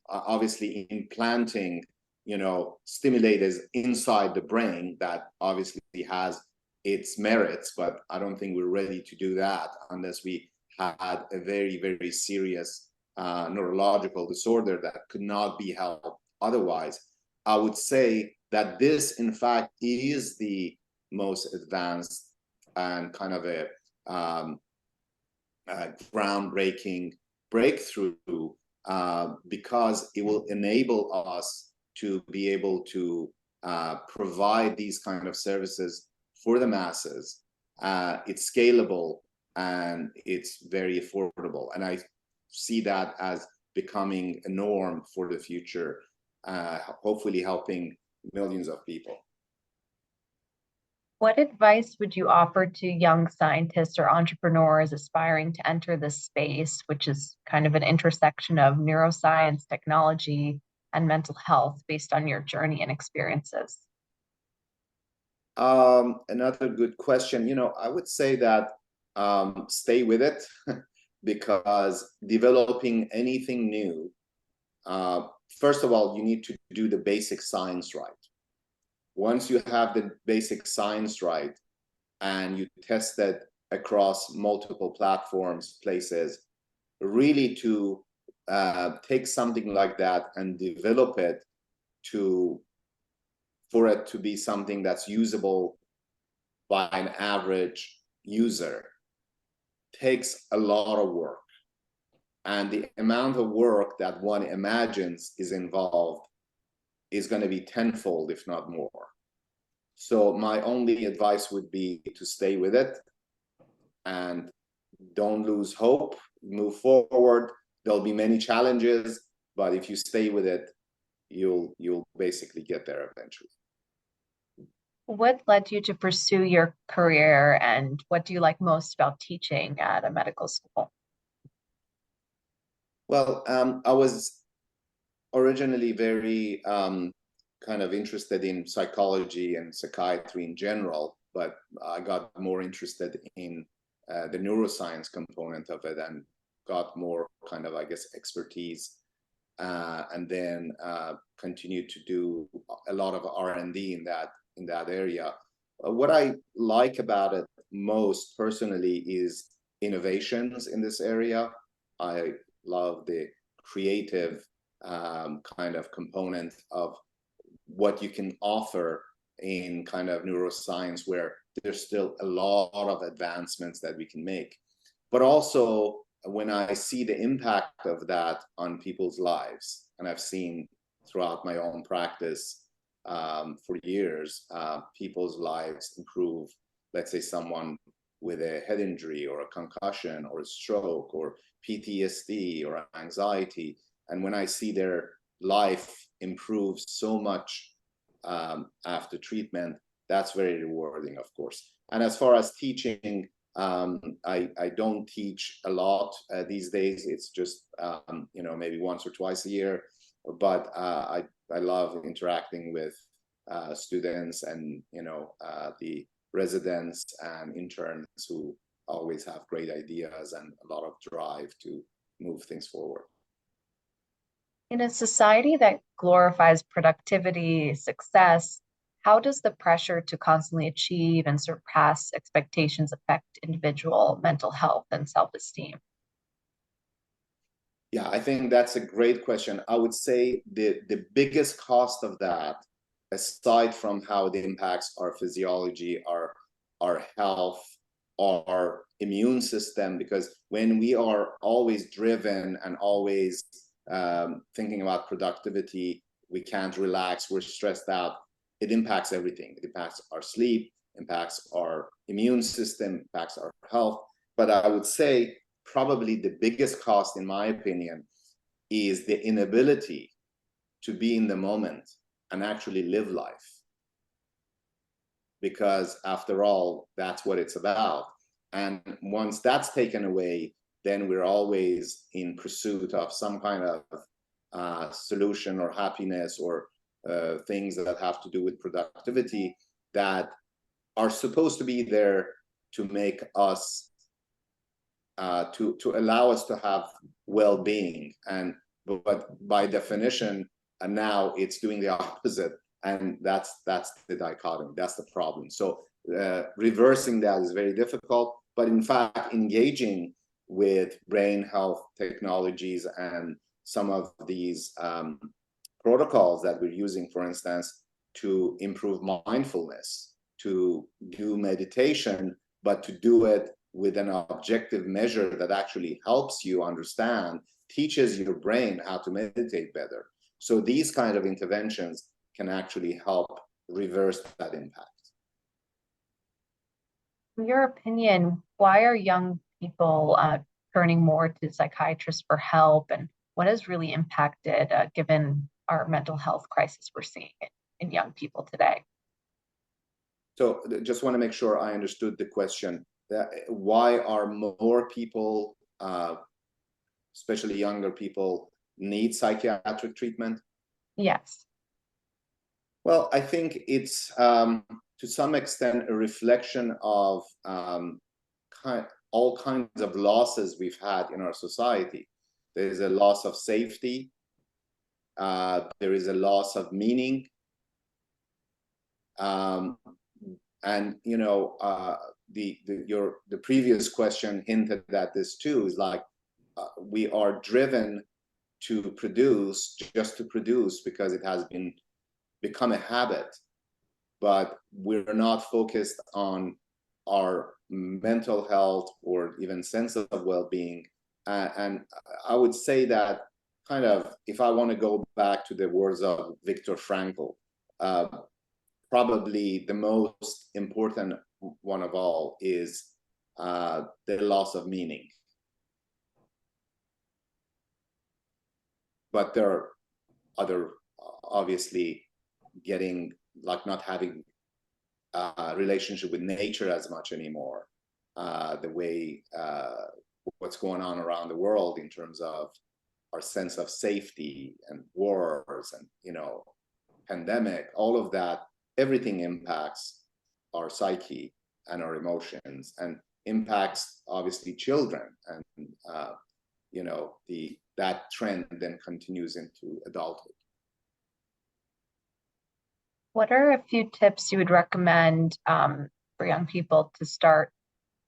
obviously implanting, stimulators inside the brain, that obviously has its merits, but I don't think we're ready to do that unless we had a very, very serious neurological disorder that could not be helped otherwise. I would say that this, in fact, is the most advanced and kind of a groundbreaking breakthrough, because it will enable us to be able to provide these kind of services for the masses. It's scalable and it's very affordable. And I see that as becoming a norm for the future, hopefully helping millions of people. What advice would you offer to young scientists or entrepreneurs aspiring to enter this space, which is kind of an intersection of neuroscience, technology, and mental health, based on your journey and experiences? Another good question. I would say that stay with it, because developing anything new, first of all, you need to do the basic science right. Once you have the basic science right and you test it across multiple platforms, places, really to take something like that and develop it for it to be something that's usable by an average user takes a lot of work. And the amount of work that one imagines is involved is going to be tenfold, if not more. So my only advice would be to stay with it and don't lose hope, move forward. There'll be many challenges, but if you stay with it, you'll basically get there eventually. What led you to pursue your career, and what do you like most about teaching at a medical school? Well, I was originally very kind of interested in psychology and psychiatry in general, but I got more interested in the neuroscience component of it and got more kind of, I guess, expertise, and then continued to do a lot of R&D in that area. What I like about it most personally is innovations in this area. I love the creative kind of component of what you can offer in kind of neuroscience, where there's still a lot of advancements that we can make. But also when I see the impact of that on people's lives, and I've seen throughout my own practice for years, people's lives improve. Let's say someone with a head injury or a concussion or a stroke or PTSD or anxiety, and when I see their life improve so much after treatment, that's very rewarding, of course. And as far as teaching, I don't teach a lot these days. It's just maybe once or twice a year, but I love interacting with students and the residents and interns who always have great ideas and a lot of drive to move things forward. In a society that glorifies productivity, success, how does the pressure to constantly achieve and surpass expectations affect individual mental health and self-esteem? Yeah, I think that's a great question. I would say the biggest cost of that, aside from how it impacts our physiology, our health, our immune system, because when we are always driven and always thinking about productivity, we can't relax, we're stressed out, it impacts everything. It impacts our sleep, impacts our immune system, impacts our health. But I would say probably the biggest cost, in my opinion, is the inability to be in the moment and actually live life. Because after all, that's what it's about. And once that's taken away, then we're always in pursuit of some kind of solution or happiness or things that have to do with productivity that are supposed to be there to make us, to allow us to have well-being. But by definition, and now it's doing the opposite. And that's the dichotomy, that's the problem. So reversing that is very difficult, but in fact, engaging with brain health technologies and some of these protocols that we're using, for instance, to improve mindfulness, to do meditation, but to do it with an objective measure that actually helps you understand, teaches your brain how to meditate better. So these kind of interventions can actually help reverse that impact. In your opinion, why are young people turning more to psychiatrists for help, and what has really impacted, given our mental health crisis we're seeing in young people today? So just want to make sure I understood the question. Why are more people, especially younger people, need psychiatric treatment? Yes. Well, I think it's to some extent a reflection of all kinds of losses we've had in our society. There is a loss of safety. There is a loss of meaning. And you know, the previous question hinted at this too. Is like we are driven to produce just to produce because it has become a habit, but we're not focused on our mental health or even sense of well-being. And I would say that kind of, if I want to go back to the words of Viktor Frankl, probably the most important one of all is the loss of meaning. But there are other, obviously, getting like not having a relationship with nature as much anymore, the way what's going on around the world in terms of our sense of safety and wars and, you know, pandemic, all of that, everything impacts our psyche and our emotions and impacts obviously children. And you know, that trend then continues into adulthood. What are a few tips you would recommend for young people to start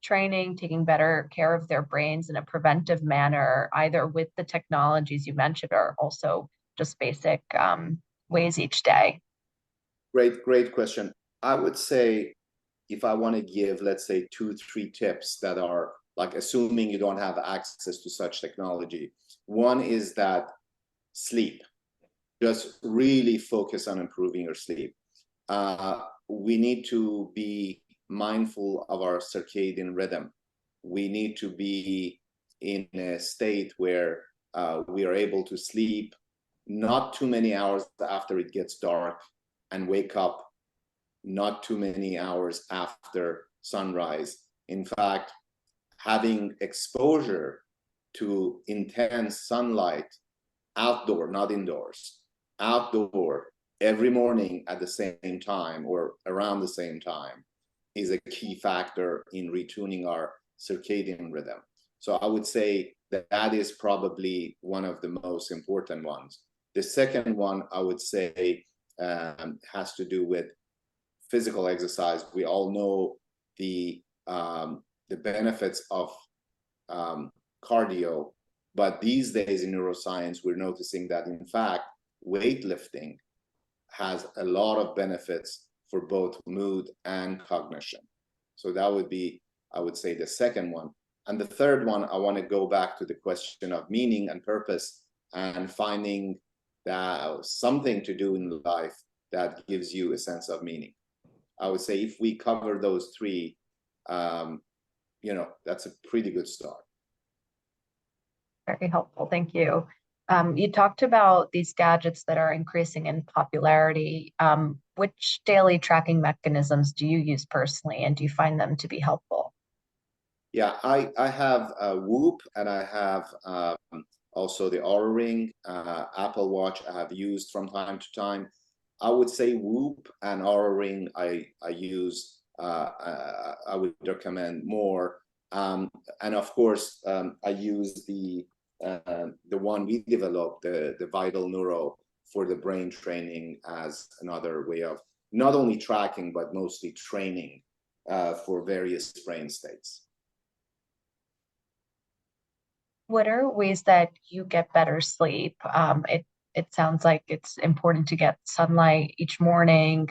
training, taking better care of their brains in a preventive manner, either with the technologies you mentioned or also just basic ways each day? Great question. I would say if I want to give, let's say, 2-3 tips that are like assuming you don't have access to such technology. One is that sleep. Just really focus on improving your sleep. We need to be mindful of our circadian rhythm. We need to be in a state where we are able to sleep not too many hours after it gets dark and wake up not too many hours after sunrise. In fact, having exposure to intense sunlight outdoor, not indoors, outdoor every morning at the same time or around the same time is a key factor in retuning our circadian rhythm. So I would say that is probably one of the most important ones. The second one I would say has to do with physical exercise. We all know the benefits of cardio, but these days in neuroscience, we're noticing that in fact, weightlifting has a lot of benefits for both mood and cognition. So that would be, I would say, the second one. And the third one, I want to go back to the question of meaning and purpose and finding that something to do in life that gives you a sense of meaning. I would say if we cover those three, you know, that's a pretty good start. Very helpful. Thank you. You talked about these gadgets that are increasing in popularity. Which daily tracking mechanisms do you use personally, and do you find them to be helpful? Yeah, I have a Whoop, and I have also the Aura Ring, Apple Watch I have used from time to time. I would say Whoop and Aura Ring I use, I would recommend more. And of course, I use the one we developed, the Vital Neuro, for the brain training as another way of not only tracking, but mostly training for various brain states. What are ways that you get better sleep? It sounds like it's important to get sunlight each morning,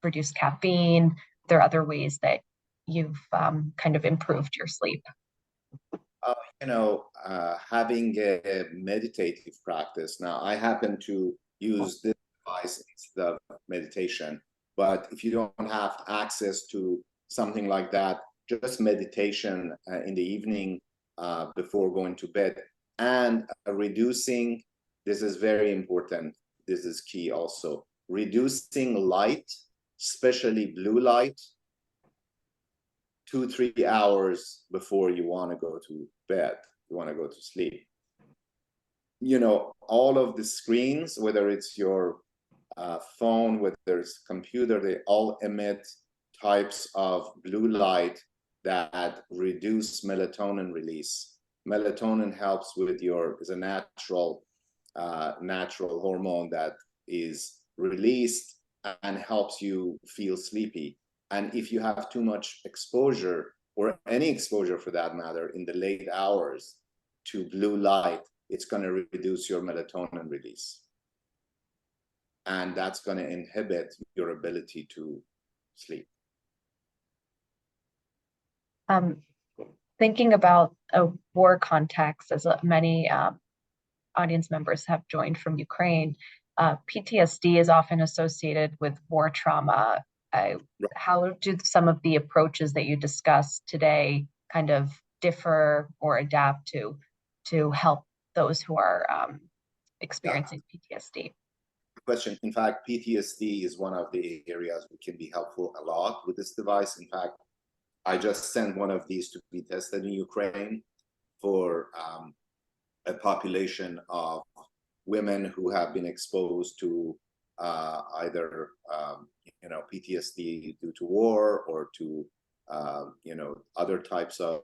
reduce caffeine. There are other ways that you've kind of improved your sleep. Having a meditative practice. Now, I happen to use this device instead of meditation, but if you don't have access to something like that, just meditation in the evening before going to bed, and reducing, this is very important, this is key also, reducing light, especially blue light, 2-3 hours before you want to go to bed, you want to go to sleep. All of the screens, whether it's your phone, whether it's computer, they all emit types of blue light that reduce melatonin release. Melatonin helps with is a natural hormone that is released and helps you feel sleepy. And if you have too much exposure, or any exposure for that matter, in the late hours to blue light, it's going to reduce your melatonin release. And that's going to inhibit your ability to sleep. Thinking about a war context, as many audience members have joined from Ukraine, PTSD is often associated with war trauma. How do some of the approaches that you discussed today kind of differ or adapt to help those who are experiencing PTSD? Question. In fact, PTSD is one of the areas we can be helpful a lot with this device. In fact, I just sent one of these to be tested in Ukraine for a population of women who have been exposed to either PTSD due to war, or to other types of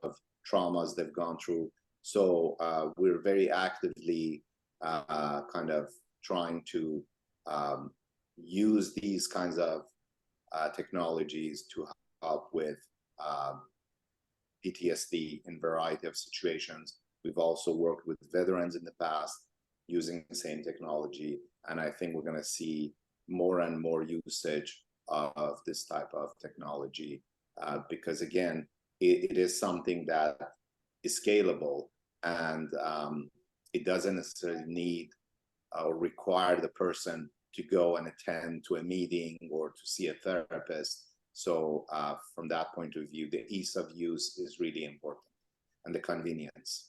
traumas they've gone through. So we're very actively kind of trying to use these kinds of technologies to help with PTSD in a variety of situations. We've also worked with veterans in the past using the same technology, and I think we're going to see more and more usage of this type of technology because, again, it is something that is scalable, and it doesn't necessarily need or require the person to go and attend to a meeting or to see a therapist. So from that point of view, the ease of use is really important, and the convenience.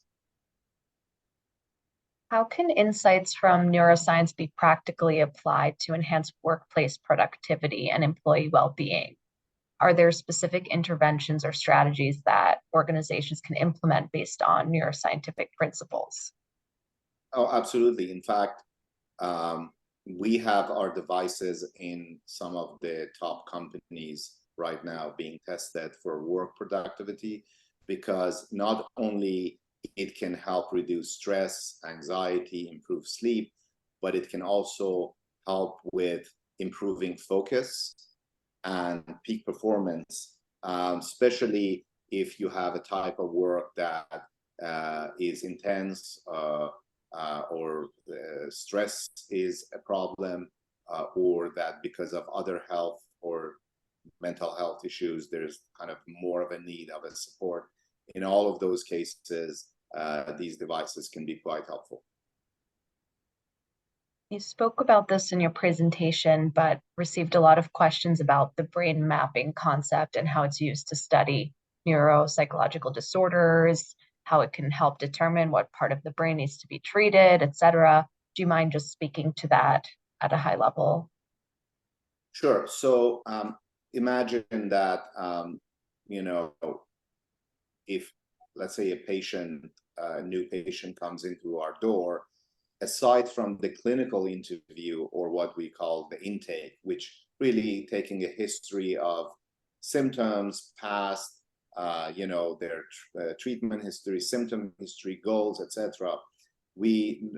How can insights from neuroscience be practically applied to enhance workplace productivity and employee well-being? Are there specific interventions or strategies that organizations can implement based on neuroscientific principles? Oh, absolutely. In fact, we have our devices in some of the top companies right now being tested for work productivity, because not only it can help reduce stress, anxiety, improve sleep, but it can also help with improving focus and peak performance, especially if you have a type of work that is intense, or stress is a problem, or that because of other health or mental health issues, there's kind of more of a need of a support. In all of those cases, these devices can be quite helpful. You spoke about this in your presentation, but received a lot of questions about the brain mapping concept and how it's used to study neuropsychological disorders. how it can help determine what part of the brain needs to be treated, etc. Do you mind just speaking to that at a high level? Sure. So imagine that, if, let's say, a new patient comes into our door, aside from the clinical interview, or what we call the intake, which really taking a history of symptoms, past, their treatment history, symptom history, goals, etc. We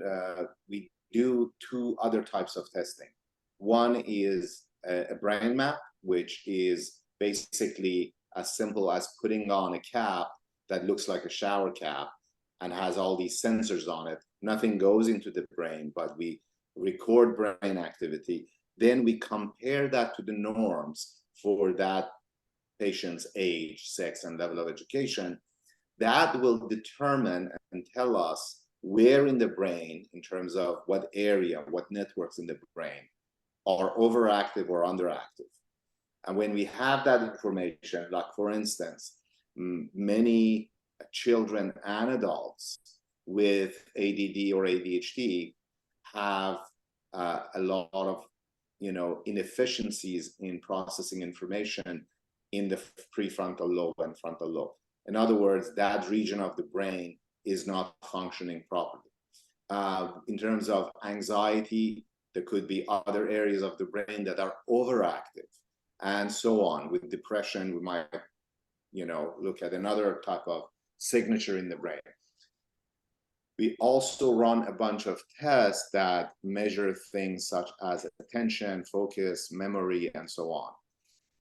do two other types of testing. One is a brain map, which is basically as simple as putting on a cap that looks like a shower cap and has all these sensors on it. Nothing goes into the brain, but we record brain activity. Then we compare that to the norms for that patient's age, sex, and level of education. That will determine and tell us where in the brain, in terms of what area, what networks in the brain are overactive or underactive. And when we have that information, like for instance, many children and adults with ADD or ADHD have a lot of inefficiencies in processing information in the prefrontal lobe and frontal lobe. In other words, that region of the brain is not functioning properly. In terms of anxiety, there could be other areas of the brain that are overactive, and so on. With depression, we might, look at another type of signature in the brain. We also run a bunch of tests that measure things such as attention, focus, memory, and so on.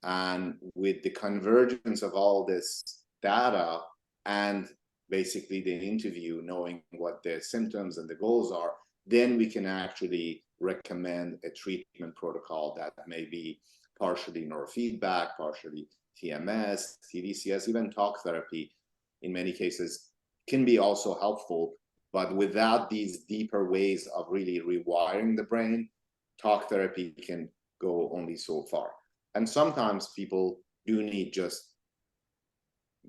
And with the convergence of all this data and basically the interview, knowing what the symptoms and the goals are, then we can actually recommend a treatment protocol that may be partially neurofeedback, partially TMS, TDCS, even talk therapy in many cases can be also helpful. But without these deeper ways of really rewiring the brain, talk therapy can go only so far. And sometimes people do need just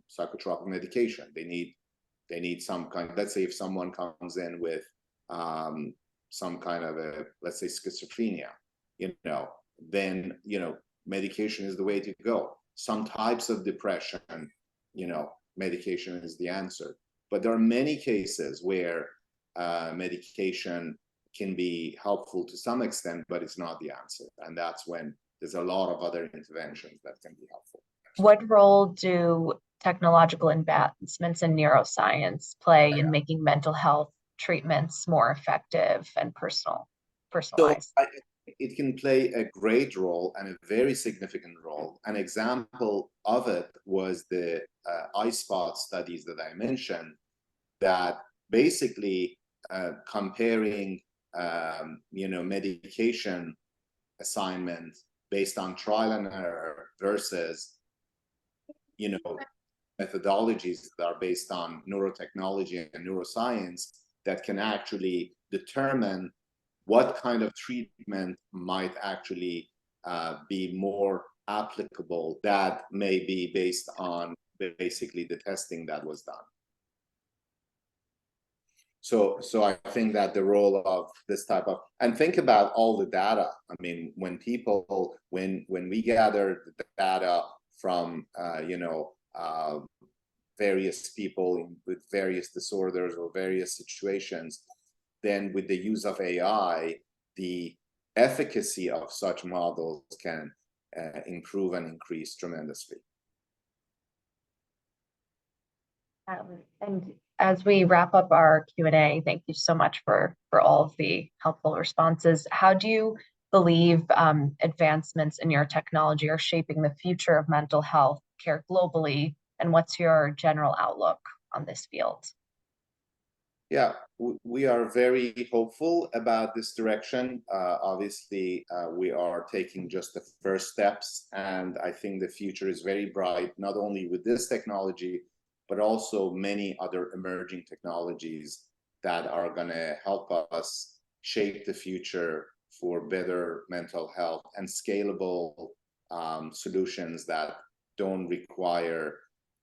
psychotropic medication. They need some kind, let's say if someone comes in with some kind of a, let's say, schizophrenia, then, medication is the way to go. Some types of depression, medication is the answer. But there are many cases where medication can be helpful to some extent, but it's not the answer. And that's when there's a lot of other interventions that can be helpful. What role do technological advancements in neuroscience play in making mental health treatments more effective and personalized? So it can play a great role and a very significant role. An example of it was the eye spot studies that I mentioned, that basically comparing medication assignment based on trial and error versus methodologies that are based on neurotechnology and neuroscience that can actually determine what kind of treatment might actually be more applicable, that may be based on basically the testing that was done. So I think that the role of this type of, and think about all the data. I mean, when we gather the data from various people with various disorders or various situations, then with the use of AI, the efficacy of such models can improve and increase tremendously. And as we wrap up our Q&A, thank you so much for all of the helpful responses. How do you believe advancements in your technology are shaping the future of mental health care globally, and what's your general outlook on this field? Yeah, we are very hopeful about this direction. Obviously, we are taking just the first steps, and I think the future is very bright, not only with this technology, but also many other emerging technologies that are going to help us shape the future for better mental health and scalable solutions that don't require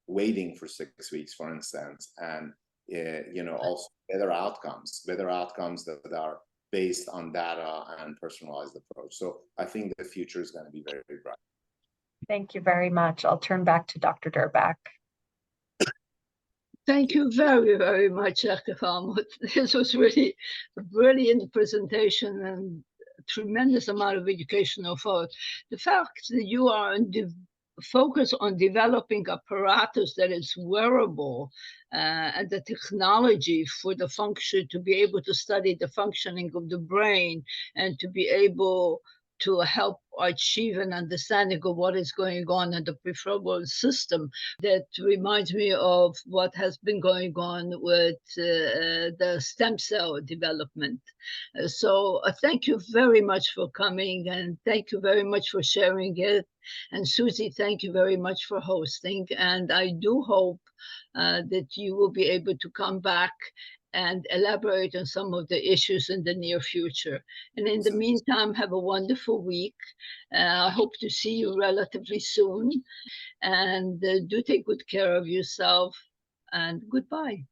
waiting for 6 weeks, for instance, and also better outcomes that are based on data and personalized approach. So I think the future is going to be very, very bright. Thank you very much. I'll turn back to Dr. Durbak. Thank you very, very much, Dr. Fallahpour. This was really a brilliant presentation and a tremendous amount of educational for the fact that you are focused on developing apparatus that is wearable and the technology for the function to be able to study the functioning of the brain and to be able to help achieve an understanding of what is going on in the prefrontal system. That reminds me of what has been going on with the stem cell development. So thank you very much for coming, and thank you very much for sharing it. And Susie, thank you very much for hosting. And I do hope that you will be able to come back and elaborate on some of the issues in the near future. And in the meantime, have a wonderful week. I hope to see you relatively soon. And do take good care of yourself. And goodbye.